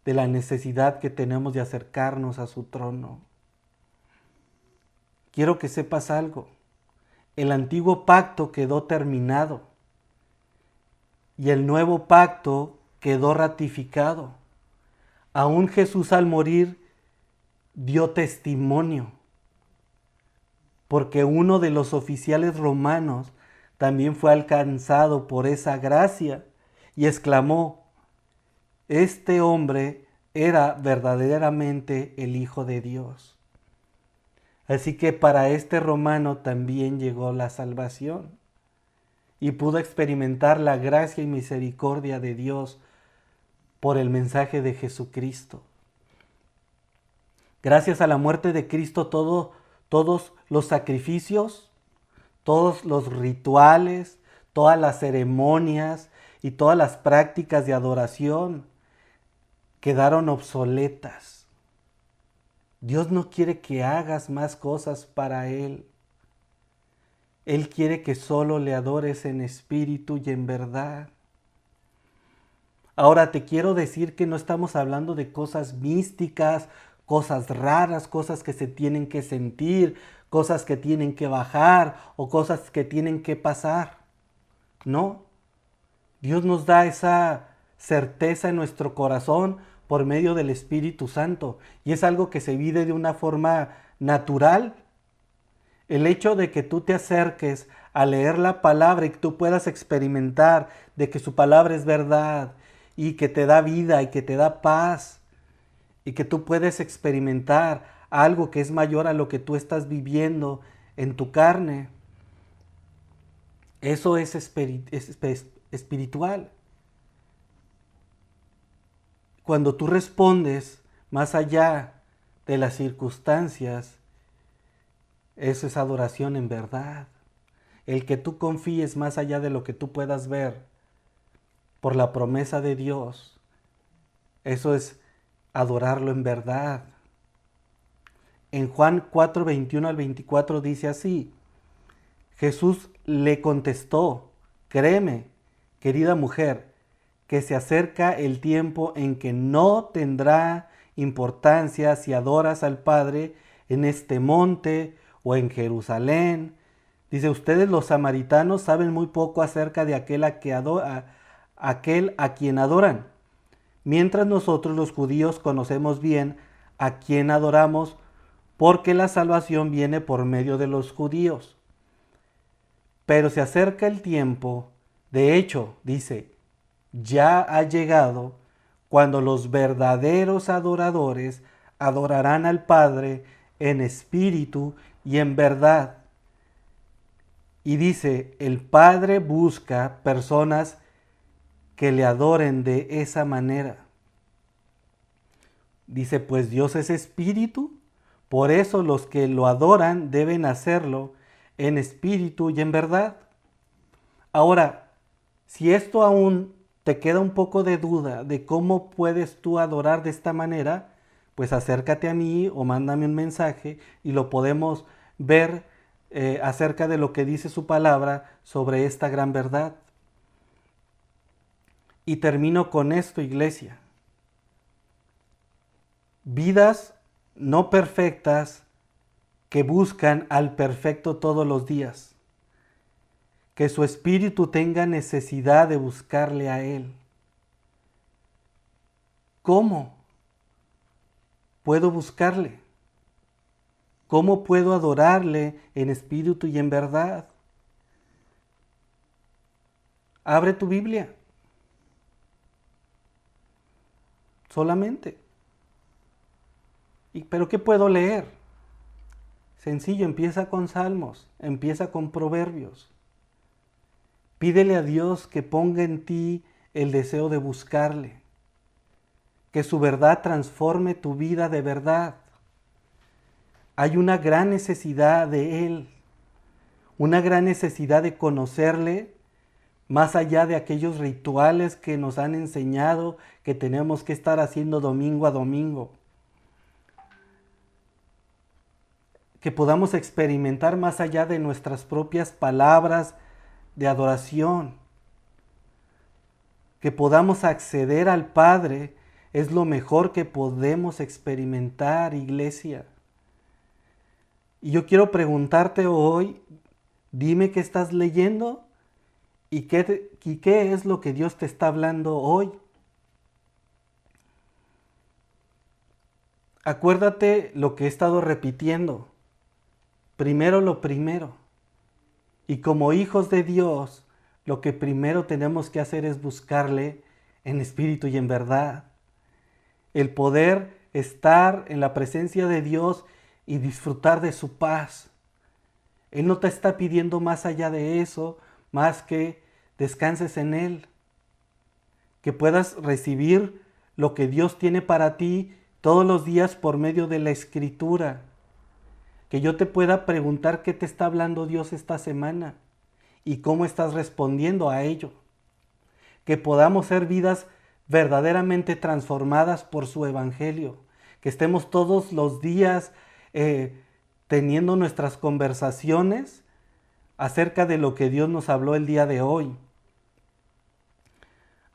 de la necesidad que tenemos de acercarnos a su trono. Quiero que sepas algo. El antiguo pacto quedó terminado y el nuevo pacto quedó ratificado. Aún Jesús al morir dio testimonio, porque uno de los oficiales romanos también fue alcanzado por esa gracia y exclamó: este hombre era verdaderamente el Hijo de Dios. Así que para este romano también llegó la salvación y pudo experimentar la gracia y misericordia de Dios por el mensaje de Jesucristo. Gracias a la muerte de Cristo, todos los sacrificios, todos los rituales, todas las ceremonias y todas las prácticas de adoración quedaron obsoletas. Dios no quiere que hagas más cosas para Él. Él quiere que solo le adores en espíritu y en verdad. Ahora te quiero decir que no estamos hablando de cosas místicas, cosas raras, cosas que se tienen que sentir, cosas que tienen que bajar o cosas que tienen que pasar. No. Dios nos da esa certeza en nuestro corazón por medio del Espíritu Santo. Y es algo que se vive de una forma natural. El hecho de que tú te acerques a leer la palabra y que tú puedas experimentar de que su palabra es verdad y que te da vida y que te da paz y que tú puedes experimentar algo que es mayor a lo que tú estás viviendo en tu carne. Eso es espiritual. Cuando tú respondes más allá de las circunstancias, eso es adoración en verdad. El que tú confíes más allá de lo que tú puedas ver por la promesa de Dios, eso es adorarlo en verdad. En Juan 4:21 al 24 dice así: Jesús le contestó: créeme, querida mujer, que se acerca el tiempo en que no tendrá importancia si adoras al Padre en este monte o en Jerusalén. Dice, ustedes los samaritanos saben muy poco acerca de aquel a quien adoran, mientras nosotros los judíos conocemos bien a quien adoramos, porque la salvación viene por medio de los judíos. Pero se acerca el tiempo, de hecho, dice, ya ha llegado, cuando los verdaderos adoradores adorarán al Padre en espíritu y en verdad. Y dice, el Padre busca personas que le adoren de esa manera. Dice, pues Dios es espíritu, por eso los que lo adoran deben hacerlo en espíritu y en verdad. Ahora, si esto aún te queda un poco de duda de cómo puedes tú adorar de esta manera, pues acércate a mí o mándame un mensaje y lo podemos ver acerca de lo que dice su palabra sobre esta gran verdad. Y termino con esto, iglesia. Vidas no perfectas que buscan al perfecto todos los días. Que su espíritu tenga necesidad de buscarle a Él. ¿Cómo puedo buscarle? ¿Cómo puedo adorarle en espíritu y en verdad? Abre tu Biblia. Solamente. ¿Pero qué puedo leer? Sencillo, empieza con Salmos, empieza con Proverbios. Pídele a Dios que ponga en ti el deseo de buscarle, que su verdad transforme tu vida de verdad. Hay una gran necesidad de Él, una gran necesidad de conocerle, más allá de aquellos rituales que nos han enseñado que tenemos que estar haciendo domingo a domingo. Que podamos experimentar más allá de nuestras propias palabras de adoración. Que podamos acceder al Padre es lo mejor que podemos experimentar, iglesia. Y yo quiero preguntarte hoy, dime qué estás leyendo y qué es lo que Dios te está hablando hoy. Acuérdate lo que he estado repitiendo. Primero lo primero. Y como hijos de Dios, lo que primero tenemos que hacer es buscarle en espíritu y en verdad. El poder estar en la presencia de Dios y disfrutar de su paz. Él no te está pidiendo más allá de eso, más que descanses en Él. Que puedas recibir lo que Dios tiene para ti todos los días por medio de la Escritura. Que yo te pueda preguntar qué te está hablando Dios esta semana y cómo estás respondiendo a ello. Que podamos ser vidas verdaderamente transformadas por su Evangelio. Que estemos todos los días teniendo nuestras conversaciones acerca de lo que Dios nos habló el día de hoy.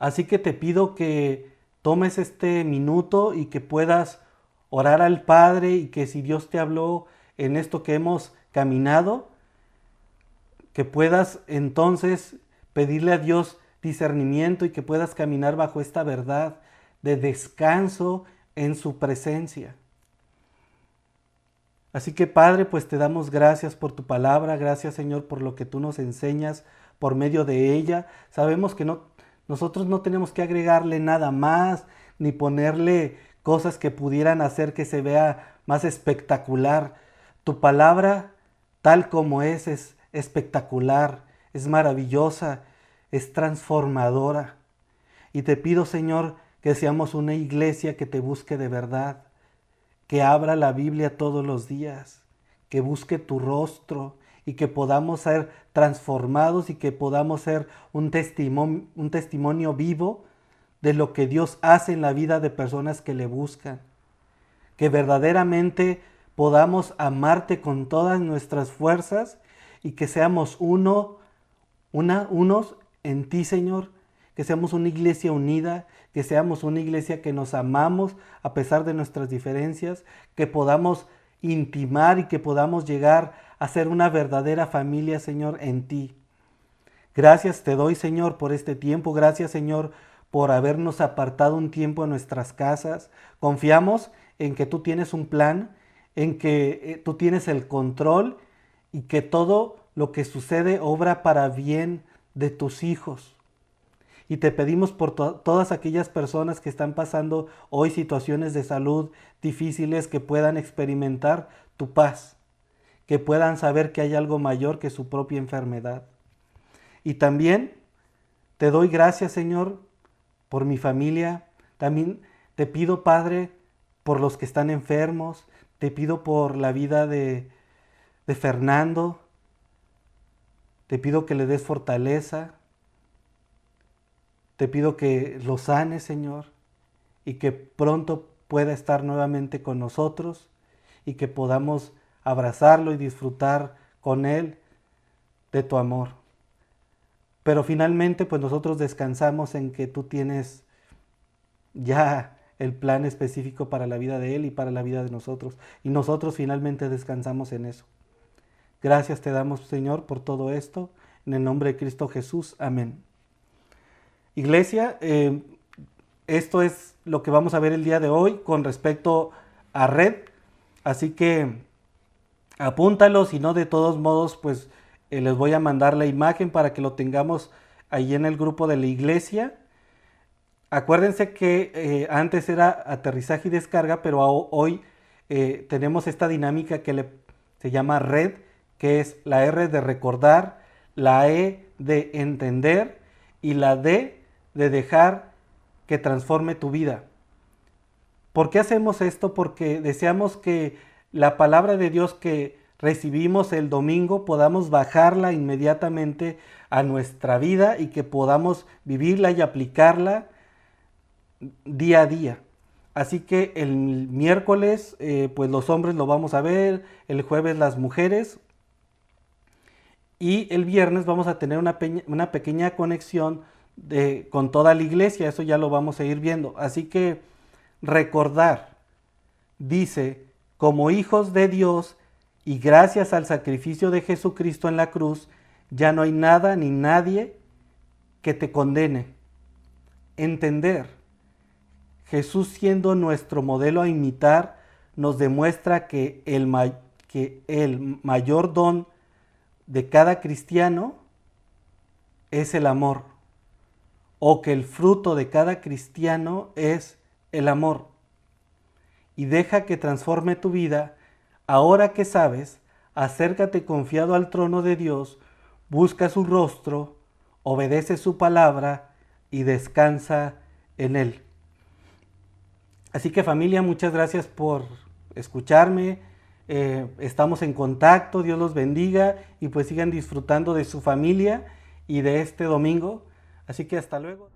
Así que te pido que tomes este minuto y que puedas orar al Padre y que si Dios te habló en esto que hemos caminado, que puedas entonces pedirle a Dios discernimiento y que puedas caminar bajo esta verdad de descanso en su presencia. Así que Padre, pues te damos gracias por tu palabra, gracias Señor por lo que tú nos enseñas por medio de ella. Sabemos que nosotros no tenemos que agregarle nada más, ni ponerle cosas que pudieran hacer que se vea más espectacular. Tu palabra, tal como es espectacular, es maravillosa, es transformadora. Y te pido, Señor, que seamos una iglesia que te busque de verdad, que abra la Biblia todos los días, que busque tu rostro y que podamos ser transformados y que podamos ser un testimonio vivo de lo que Dios hace en la vida de personas que le buscan. Que verdaderamente podamos amarte con todas nuestras fuerzas y que seamos unos en ti, Señor, que seamos una iglesia unida, que seamos una iglesia que nos amamos a pesar de nuestras diferencias, que podamos intimar y que podamos llegar a ser una verdadera familia, Señor, en ti. Gracias te doy, Señor, por este tiempo. Gracias, Señor, por habernos apartado un tiempo en nuestras casas. Confiamos en que tú tienes un plan, en que tú tienes el control y que todo lo que sucede obra para bien de tus hijos. Y te pedimos por todas aquellas personas que están pasando hoy situaciones de salud difíciles, que puedan experimentar tu paz, que puedan saber que hay algo mayor que su propia enfermedad. Y también te doy gracias, Señor, por mi familia. También te pido, Padre, por los que están enfermos. Te pido por la vida de Fernando. Te pido que le des fortaleza. Te pido que lo sanes, Señor, y que pronto pueda estar nuevamente con nosotros y que podamos abrazarlo y disfrutar con él de tu amor. Pero finalmente, pues nosotros descansamos en que tú tienes ya el plan específico para la vida de él y para la vida de nosotros. Y nosotros finalmente descansamos en eso. Gracias te damos, Señor, por todo esto. En el nombre de Cristo Jesús. Amén. Iglesia, esto es lo que vamos a ver el día de hoy con respecto a Red. Así que apúntalo, si no, de todos modos, pues les voy a mandar la imagen para que lo tengamos ahí en el grupo de la iglesia. Acuérdense que antes era aterrizaje y descarga, pero hoy tenemos esta dinámica que se llama Red, que es la R de recordar, la E de entender y la D de dejar que transforme tu vida. ¿Por qué hacemos esto? Porque deseamos que la palabra de Dios que recibimos el domingo podamos bajarla inmediatamente a nuestra vida y que podamos vivirla y aplicarla día a día. Así que el miércoles pues los hombres lo vamos a ver, el jueves las mujeres y el viernes vamos a tener una pequeña conexión con toda la iglesia. Eso ya lo vamos a ir viendo. Así que recordar, dice, como hijos de Dios y gracias al sacrificio de Jesucristo en la cruz, ya no hay nada ni nadie que te condene. Entender, Jesús siendo nuestro modelo a imitar, nos demuestra que el mayor don de cada cristiano es el amor, o que el fruto de cada cristiano es el amor. Y deja que transforme tu vida. Ahora que sabes, acércate confiado al trono de Dios, busca su rostro, obedece su palabra y descansa en él. Así que familia, muchas gracias por escucharme. Estamos en contacto, Dios los bendiga y pues sigan disfrutando de su familia y de este domingo. Así que hasta luego.